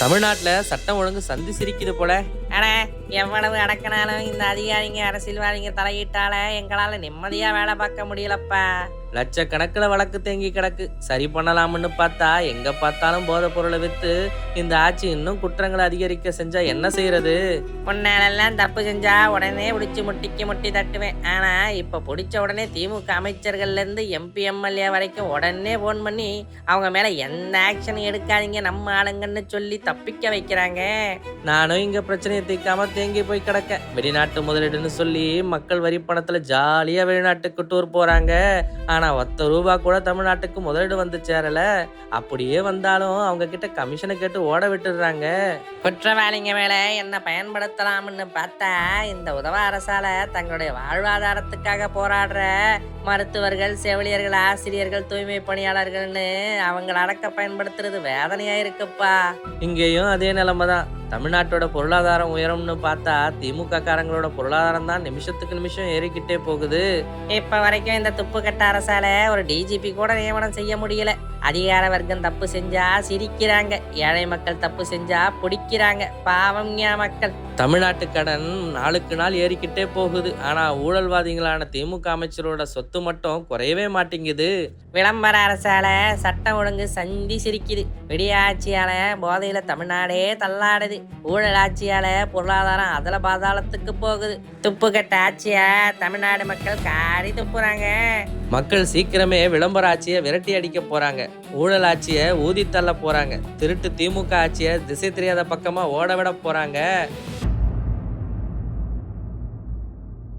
தமிழ்நாட்டுல சட்டம் ஒழுங்கு சந்தி சிரிக்குது போல. அட எவ்வளவு அடக்கினாலும் இந்த அதிகாரிங்க அரசியல்வாதிங்க தலையிட்டால எங்களால நிம்மதியா வேலை பார்க்க முடியலப்பா. லட்சக்கணக்கில் வழக்கு தேங்கி கிடக்கு. சரி பண்ணலாம்னு பார்த்தா எங்க பார்த்தாலும் போதைப் பொருளை வித்து இந்த ஆட்சி இன்னும் குற்றங்களை அதிகரிக்க செஞ்சா என்ன செய்யறது? முன்னாலெல்லாம் தப்பு செஞ்சா உடனே பிடிச்சி முட்டி தட்டுவேன். ஆனா இப்ப பிடிச்ச உடனே திமுக அமைச்சர்கள்ல இருந்து எம்பி எம்எல்ஏ வரைக்கும் உடனே போன் பண்ணி அவங்க மேல எந்த ஆக்ஷன் எடுக்காதீங்க நம்ம ஆளுங்கன்னு சொல்லி தப்பிக்க வைக்கிறாங்க. நானும் இங்க பிரச்சனையை தீர்க்காம தேங்கி போய் கிடக்க. வெளிநாட்டு முதலீடுன்னு சொல்லி மக்கள் வரி பணத்துல ஜாலியா வெளிநாட்டுக்கு டூர் போறாங்க. ஆனா ₹10 கூட தமிழ்நாட்டுக்கு முதலீடு வந்து சேரல. அப்படியே வந்தாலும் அவங்க கிட்ட கமிஷனை கேட்டு ஓட விட்டுடுறாங்க. குற்றவாளிங்க மேல என்ன பயன்படுத்தலாம்னு பார்த்தா இந்த உதவ அரசால தங்களுடைய வாழ்வாதாரத்துக்காக போராடுற மருத்துவர்கள், செவிலியர்கள், ஆசிரியர்கள், தூய்மை பணியாளர்கள்னு அவங்கள அடக்க பயன்படுத்துறது வேதனையா இருக்குப்பா. இங்கேயும் அதே நிலைமை தான். தமிழ்நாட்டோட பொருளாதாரம் உயரும்னு பார்த்தா திமுக காரங்களோட பொருளாதாரம் தான் நிமிஷத்துக்கு நிமிஷம் ஏறிக்கிட்டே போகுது. இப்ப வரைக்கும் இந்த துப்பு கட்ட அரசால ஒரு டிஜிபி கூட நியமனம் செய்ய முடியல. அதிகார வர்க்கம் தப்பு செஞ்சா சிரிக்கிறாங்க, ஏழை மக்கள் தப்பு செஞ்சா பிடிக்கிறாங்க. பாவம் மக்கள். தமிழ்நாட்டு கடன் நாளுக்கு நாள் ஏறிக்கிட்டே போகுது. ஆனா ஊழல்வாதிகளான திமுக அமைச்சரோட சொத்து மட்டும் குறையவே மாட்டேங்குது. விளம்பர அரசால சட்டம் ஒழுங்கு சந்தி சிரிக்குது. விடியாட்சியால போதையில தமிழ்நாடே தள்ளாடுது. ஊழல் ஆட்சியால பொருளாதாரம் அதல பாதாளத்துக்கு போகுது. துப்பு கட்ட ஆட்சிய தமிழ்நாடு மக்கள் காரி துப்புறாங்க. மக்கள் சீக்கிரமே விளம்பர ஆட்சியை விரட்டி அடிக்க போறாங்க. ஊழல் ஆட்சியை ஊதி தள்ள போறாங்க. திருட்டு திமுக ஆட்சியை திசை தெரியாத பக்கமா ஓட விட போறாங்க.